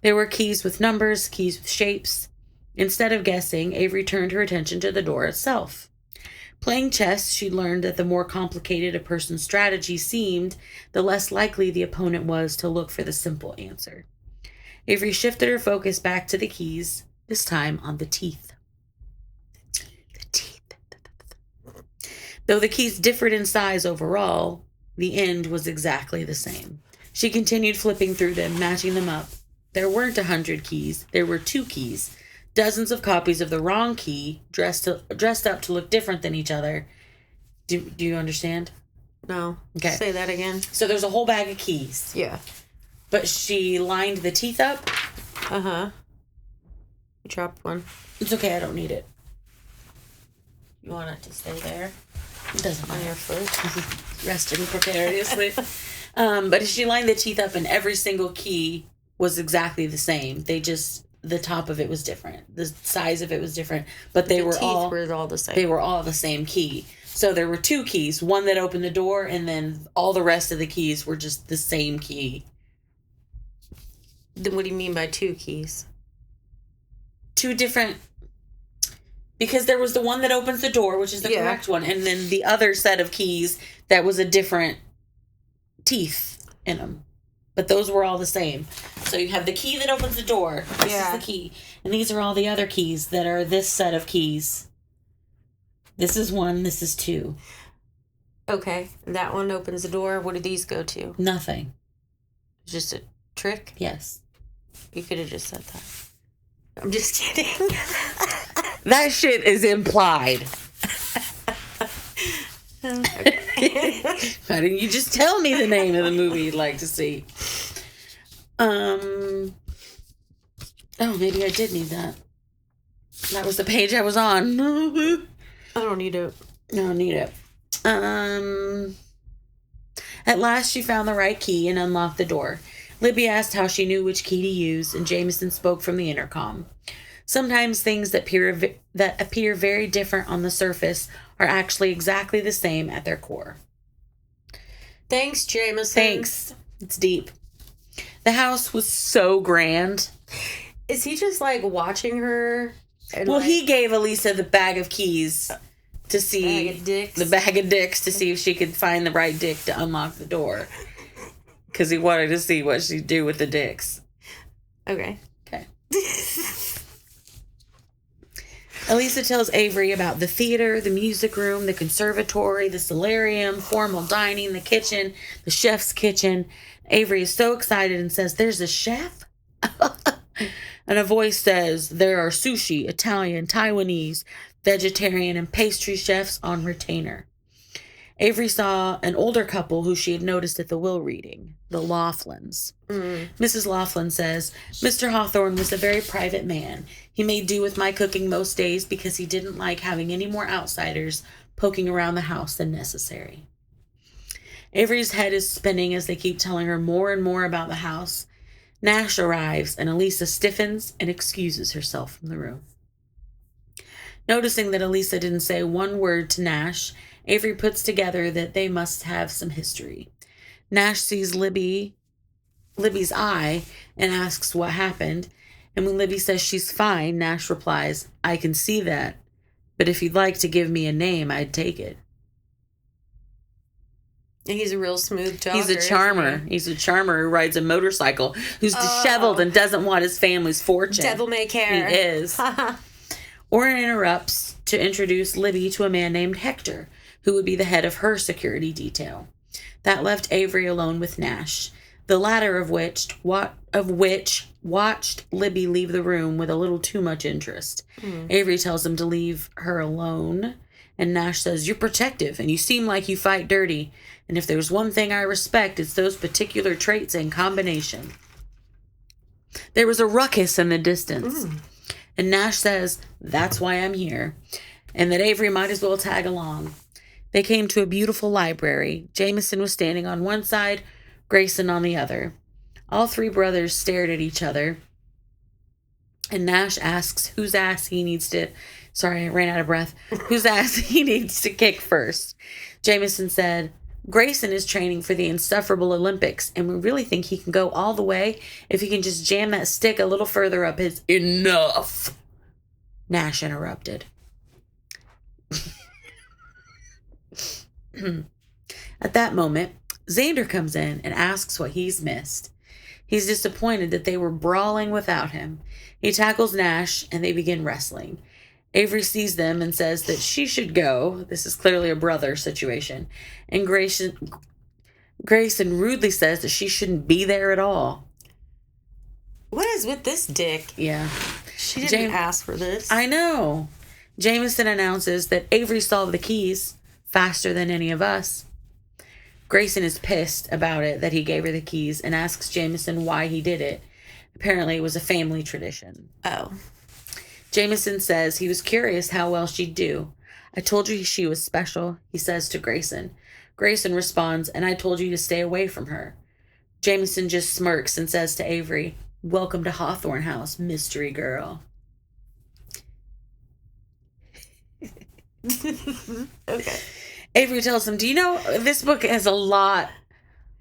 There were keys with numbers, keys with shapes. Instead of guessing, Avery turned her attention to the door itself. Playing chess, she learned that the more complicated a person's strategy seemed, the less likely the opponent was to look for the simple answer. Avery shifted her focus back to the keys, this time on the teeth. The teeth. Though the keys differed in size overall, the end was exactly the same. She continued flipping through them, matching them up. There weren't 100 keys. There were 2 keys. Dozens of copies of the wrong key, dressed up to look different than each other. Do you understand? No. Okay. Say that again. So there's a whole bag of keys. Yeah. But she lined the teeth up. Uh-huh. You dropped one. It's okay, I don't need it. You want it to stay there? It doesn't matter. On your foot? Resting precariously. But she lined the teeth up and every single key was exactly the same. The top of it was different. The size of it was different. But the teeth were all the same. They were all the same key. So there were 2 keys. One that opened the door, and then all the rest of the keys were just the same key. Then what do you mean by 2 keys? 2 different... Because there was the one that opens the door, which is the correct one. And then the other set of keys that was a different teeth in them. But those were all the same. So you have the key that opens the door. This is the key. And these are all the other keys that are this set of keys. This is 1, this is 2. Okay. That one opens the door. What do these go to? Nothing. Just a trick? Yes. You could have just said that. I'm just kidding. That shit is implied. Why didn't you just tell me the name of the movie you'd like to see? Oh, maybe I did need that. That was the page I was on. I don't need it. I don't need it. At last she found the right key and unlocked the door. Libby asked how she knew which key to use, and Jameson spoke from the intercom. Sometimes things that appear very different on the surface are actually exactly the same at their core. Thanks, Jameson. Thanks. It's deep. The house was so grand. Is he just like watching her? Well, he gave Elisa the bag of keys to see the bag of dicks to see if she could find the right dick to unlock the door. Because he wanted to see what she'd do with the dicks. Okay. Elisa tells Avery about the theater, the music room, the conservatory, the solarium, formal dining, the kitchen, the chef's kitchen. Avery is so excited and says, "There's a chef?" And a voice says, "There are sushi, Italian, Taiwanese, vegetarian, and pastry chefs on retainer." Avery saw an older couple who she had noticed at the will reading, the Laughlins. Mrs. Laughlin says, "Mr. Hawthorne was a very private man. He made do with my cooking most days because he didn't like having any more outsiders poking around the house than necessary." Avery's head is spinning as they keep telling her more and more about the house. Nash arrives, and Elisa stiffens and excuses herself from the room. Noticing that Elisa didn't say one word to Nash, Avery puts together that they must have some history. Nash sees Libby's eye and asks what happened, and when Libby says she's fine, Nash replies, "I can see that, but if you'd like to give me a name, I'd take it." He's a real smooth talker. He's a charmer. He's a charmer who rides a motorcycle, who's disheveled and doesn't want his family's fortune. Devil may care. He is. Orrin interrupts to introduce Libby to a man named Hector, who would be the head of her security detail. That left Avery alone with Nash, the latter of which watched Libby leave the room with a little too much interest. Avery tells him to leave her alone, and Nash says, "You're protective, and you seem like you fight dirty, and if there's one thing I respect, it's those particular traits in combination." There was a ruckus in the distance, and Nash says, "That's why I'm here," and that Avery might as well tag along. They came to a beautiful library. Jameson was standing on one side, Grayson on the other. All three brothers stared at each other, and Nash asks whose ass he needs to... Sorry, I ran out of breath. Whose ass he needs to kick first. Jameson said, "Grayson is training for the insufferable Olympics, and we really think he can go all the way if he can just jam that stick a little further up his..." "Enough!" Nash interrupted. At that moment, Xander comes in and asks what he's missed. He's disappointed that they were brawling without him. He tackles Nash, and they begin wrestling. Avery sees them and says that she should go. This is clearly a brother situation. And Grayson rudely says that she shouldn't be there at all. What is with this dick? Yeah. She didn't ask for this. I know. Jameson announces that Avery solved the keys faster than any of us. Grayson is pissed about it, that he gave her the keys, and asks Jameson why he did it. Apparently it was a family tradition. Oh. Jameson says he was curious how well she'd do. "I told you she was special," he says to Grayson. Grayson responds, "And I told you to stay away from her." Jameson just smirks and says to Avery, "Welcome to Hawthorne House, mystery girl." Okay. Avery tells him, "Do you know this book has a lot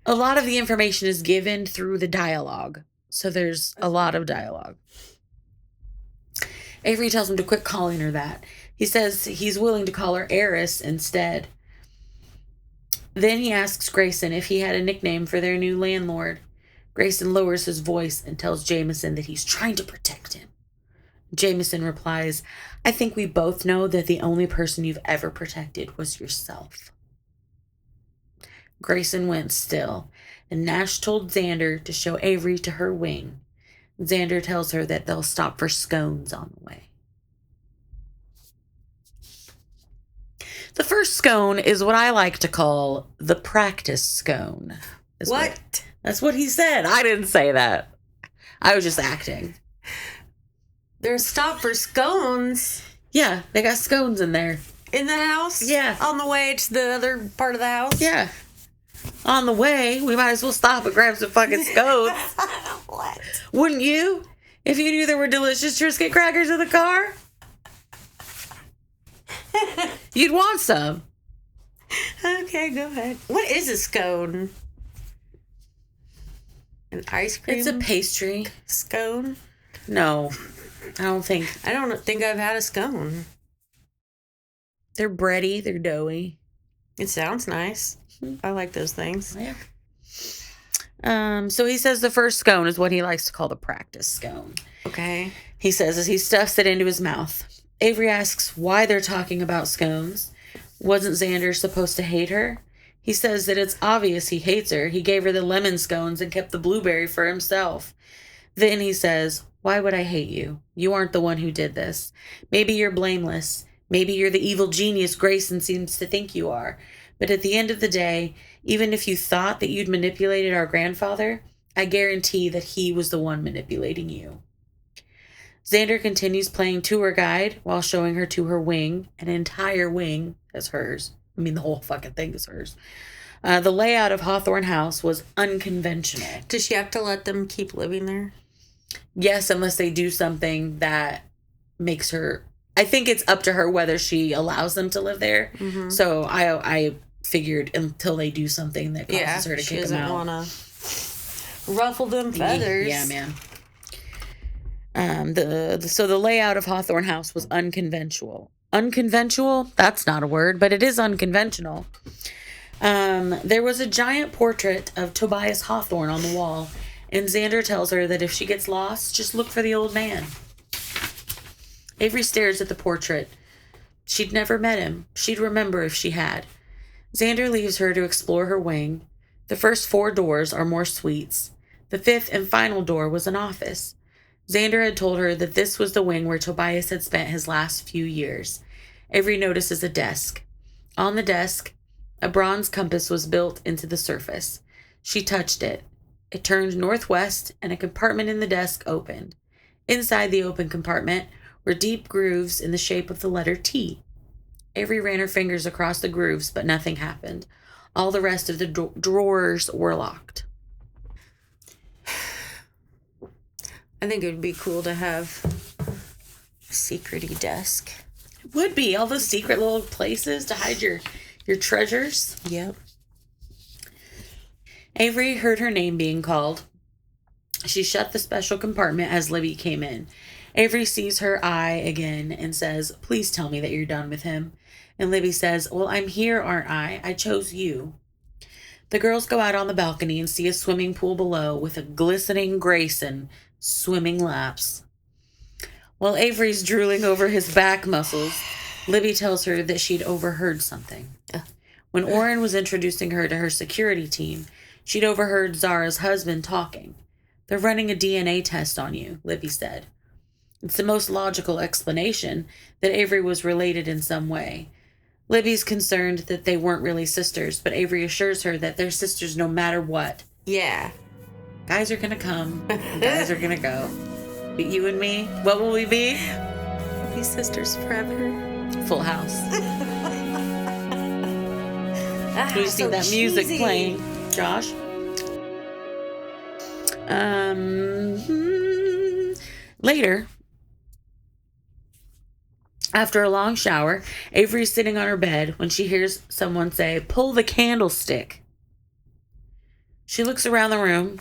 of the information is given through the dialogue. So there's a lot of dialogue." Avery tells him to quit calling her that. He says he's willing to call her Eris instead. Then he asks Grayson if he had a nickname for their new landlord. Grayson lowers his voice and tells Jameson that he's trying to protect him. Jameson replies, I think we both know that the only person you've ever protected was yourself. Grayson went still, and Nash told Xander to show Avery to her wing. Xander tells her that they'll stop for scones on the way. The first scone is what I like to call the practice scone. What? That's what he said. I didn't say that. I was just acting. There's stop for scones Yeah, they got scones in there. in the house? Yeah. On the way to the other part of the house? Yeah. On the way, we might as well stop and grab some fucking scones. What? Wouldn't you? If you knew there were delicious Triscuit crackers in the car? You'd want some. Okay, go ahead. What is a scone? An ice cream It's a pastry. scone? No, I don't think. I don't think I've had a scone. They're bready. They're doughy. It sounds nice. I like those things. Yeah. So he says the first scone is what he likes to call the practice scone. Okay. He says as he stuffs it into his mouth. Avery asks why they're talking about scones. Wasn't Xander supposed to hate her? He says that it's obvious he hates her. He gave her the lemon scones and kept the blueberry for himself. Then he says, why would I hate you? You aren't the one who did this. Maybe you're blameless. Maybe you're the evil genius Grayson seems to think you are. But at the end of the day, even if you thought that you'd manipulated our grandfather, I guarantee that he was the one manipulating you. Xander continues playing tour guide while showing her to her wing. An entire wing is hers. I mean, the whole fucking thing is hers. The layout of Hawthorne House was unconventional. Does she have to let them keep living there? Yes, unless they do something that makes her... I think it's up to her whether she allows them to live there. Mm-hmm. So I figured until they do something that causes her to kick them out. She doesn't want to ruffle them feathers. Yeah, man. So the layout of Hawthorne House was unconventional. Unconventional? That's not a word, but it is unconventional. There was a giant portrait of Tobias Hawthorne on the wall, and Xander tells her that if she gets lost, just look for the old man. Avery stares at the portrait. She'd never met him. She'd remember if she had. Xander leaves her to explore her wing. The first 4 doors are more suites. The 5th and final door was an office. Xander had told her that this was the wing where Tobias had spent his last few years. Avery notices a desk. On the desk, a bronze compass was built into the surface. She touched it. It turned northwest, and a compartment in the desk opened. Inside the open compartment were deep grooves in the shape of the letter T. Avery ran her fingers across the grooves, but nothing happened. All the rest of the drawers were locked. I think it would be cool to have a secret-y desk. It would be. All those secret little places to hide your treasures. Yep. Avery heard her name being called. She shut the special compartment as Libby came in. Avery sees her eye again and says, please tell me that you're done with him. And Libby says, well, I'm here, aren't I? I chose you. The girls go out on the balcony and see a swimming pool below with a glistening Grayson swimming laps. While Avery's drooling over his back muscles, Libby tells her that she'd overheard something. When Oren was introducing her to her security team, she'd overheard Zara's husband talking. They're running a DNA test on you, Libby said. It's the most logical explanation that Avery was related in some way. Libby's concerned that they weren't really sisters, but Avery assures her that they're sisters no matter what. Yeah. Guys are gonna come, and guys are gonna go. But you and me, what will we be? We'll be sisters forever. Full House. You see so that music cheesy. playing, Josh? Later, after a long shower, Avery's sitting on her bed when she hears someone say, pull the candlestick. She looks around the room,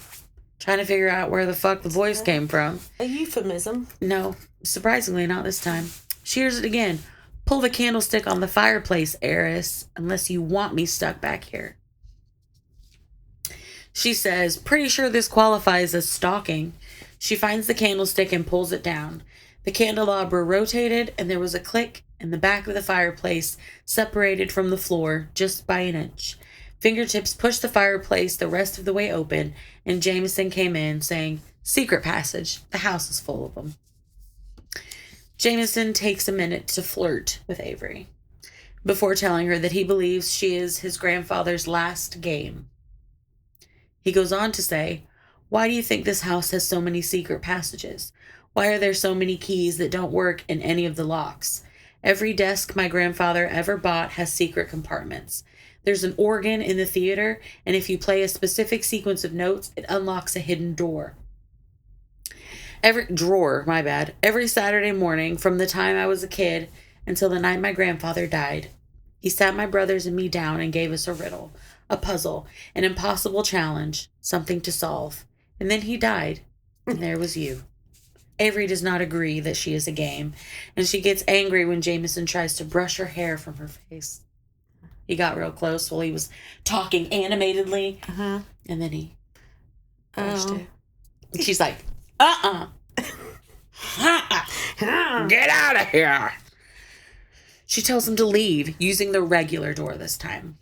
trying to figure out where the fuck the voice came from. A euphemism. No, surprisingly, not this time. She hears it again. Pull the candlestick on the fireplace, heiress, unless you want me stuck back here. She says, pretty sure this qualifies as stalking. She finds the candlestick and pulls it down. The candelabra rotated, and there was a click, and the back of the fireplace separated from the floor just by an inch. Fingertips pushed the fireplace the rest of the way open, and Jameson came in, saying, secret passage. The house is full of them. Jameson takes a minute to flirt with Avery before telling her that he believes she is his grandfather's last game. He goes on to say, why do you think this house has so many secret passages? Why are there so many keys that don't work in any of the locks? Every desk my grandfather ever bought has secret compartments. There's an organ in the theater, and if you play a specific sequence of notes, it unlocks a hidden door. Every Saturday morning from the time I was a kid until the night my grandfather died, he sat my brothers and me down and gave us a riddle, a puzzle, an impossible challenge, something to solve. And then he died, and there was you. Avery does not agree that she is a game, and she gets angry when Jameson tries to brush her hair from her face. He got real close while he was talking animatedly, and then he brushed it. And she's like, get out of here. She tells him to leave, using the regular door this time.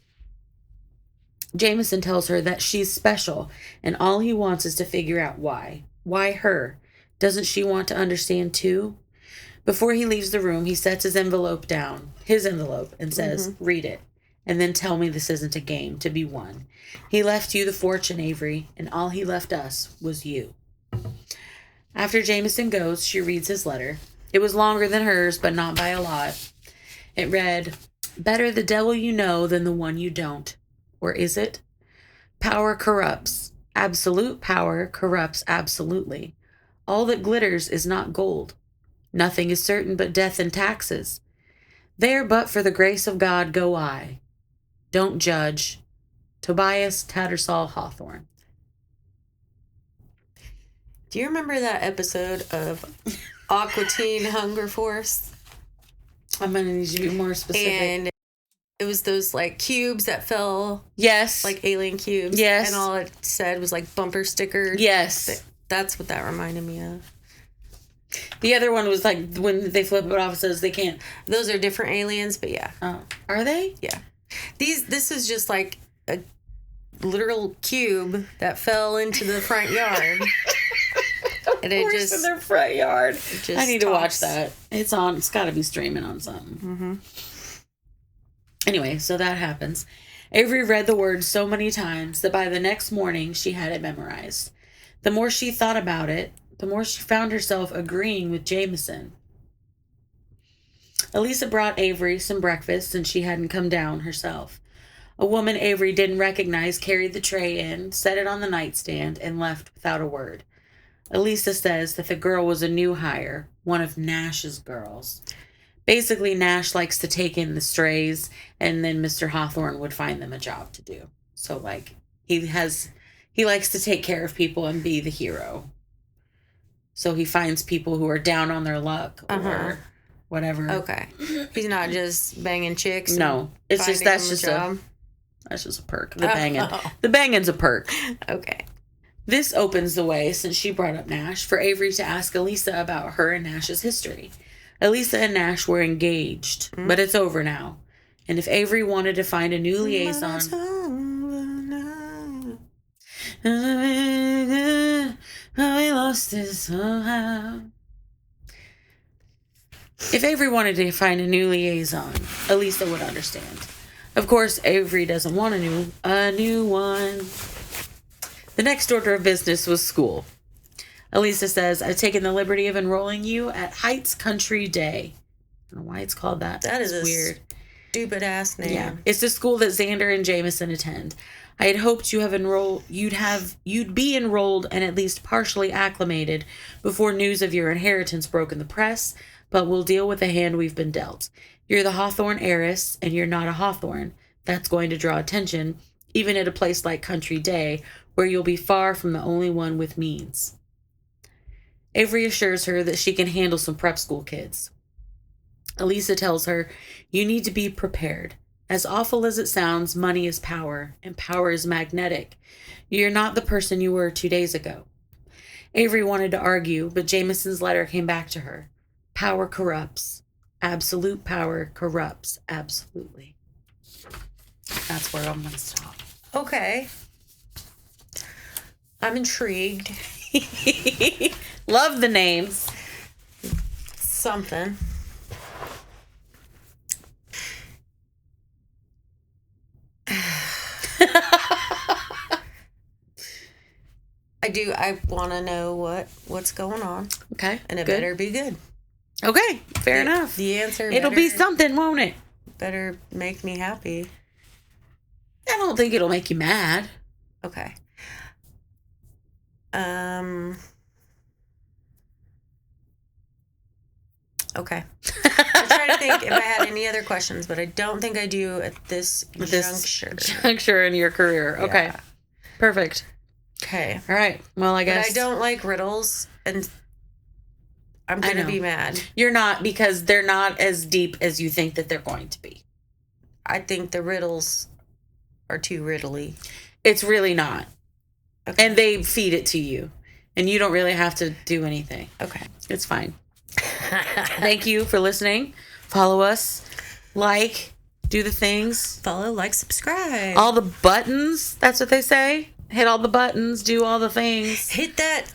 Jameson tells her that she's special, and all he wants is to figure out why. Why her? Doesn't she want to understand too? Before he leaves the room, he sets his envelope, and says, read it, and then tell me this isn't a game to be won. He left you the fortune, Avery, and all he left us was you. After Jameson goes, she reads his letter. It was longer than hers, but not by a lot. It read, better the devil you know than the one you don't. Or is it? Power corrupts. Absolute power corrupts absolutely. All that glitters is not gold. Nothing is certain but death and taxes. There but for the grace of God go I. Don't judge. Tobias Tattersall Hawthorne. Do you remember that episode of Aqua Teen Hunger Force? I'm going to need you to be more specific. And it was those, like, cubes that fell. Yes. Like alien cubes. Yes. And all it said was, like, bumper stickers. Yes. That's what that reminded me of. The other one was, like, when they flip it off, it says they can't. Those are different aliens, but yeah. Oh. Are they? Yeah. This is just, like, a literal cube that fell into the front yard. And it just in their front yard. I need to watch that. It's got to be streaming on something. Anyway, so that happens. Avery read the word so many times that by the next morning she had it memorized. The more she thought about it, the more she found herself agreeing with Jameson. Elisa brought Avery some breakfast since she hadn't come down herself. A woman Avery didn't recognize carried the tray in, set it on the nightstand, and left without a word. Elisa says that the girl was a new hire, one of Nash's girls. Basically, Nash likes to take in the strays, and then Mr. Hawthorne would find them a job to do. So, like, he likes to take care of people and be the hero. So he finds people who are down on their luck or whatever. Okay. He's not just banging chicks. No. It's just that's just a perk. The banging's a perk. Okay. This opens the way, since she brought up Nash, for Avery to ask Elisa about her and Nash's history. Elisa and Nash were engaged, but it's over now. And if Avery wanted to find a new liaison... I lost it somehow. If Avery wanted to find a new liaison, Elisa would understand. Of course, Avery doesn't want a new one. The next order of business was school. Elisa says, I've taken the liberty of enrolling you at Heights Country Day. I don't know why it's called that. That is weird. Stupid ass name. Yeah. It's the school that Xander and Jameson attend. I had hoped you'd be enrolled and at least partially acclimated before news of your inheritance broke in the press, but we'll deal with the hand we've been dealt. You're the Hawthorne heiress, and you're not a Hawthorne. That's going to draw attention, even at a place like Country Day, where you'll be far from the only one with means. Avery assures her that she can handle some prep school kids. Elisa tells her, you need to be prepared. As awful as it sounds, money is power, and power is magnetic. You're not the person you were 2 days ago. Avery wanted to argue, but Jameson's letter came back to her. Power corrupts. Absolute power corrupts absolutely. That's where I'm going to stop. Okay. I'm intrigued. Love the names. Something. I want to know what's going on. Okay. And it better be good. Okay. Fair enough. The answer It'll be something, won't it? Better make me happy. I don't think it'll make you mad. Okay. Okay. I'm trying to think if I had any other questions, but I don't think I do at this juncture in your career. Okay. Yeah. Perfect. Okay. All right. Well, I guess. But I don't like riddles, and I'm going to be mad. You're not, because they're not as deep as you think that they're going to be. I think the riddles are too riddly. It's really not. Okay. And they feed it to you. And you don't really have to do anything. Okay. It's fine. Thank you for listening. Follow us. Like. Do the things. Follow, like, subscribe. All the buttons. That's what they say. Hit all the buttons. Do all the things. Hit that.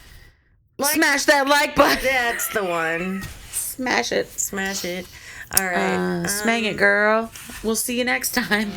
Smash that like button. That's the one. Smash it. Smash it. All right. Smang it, girl. We'll see you next time.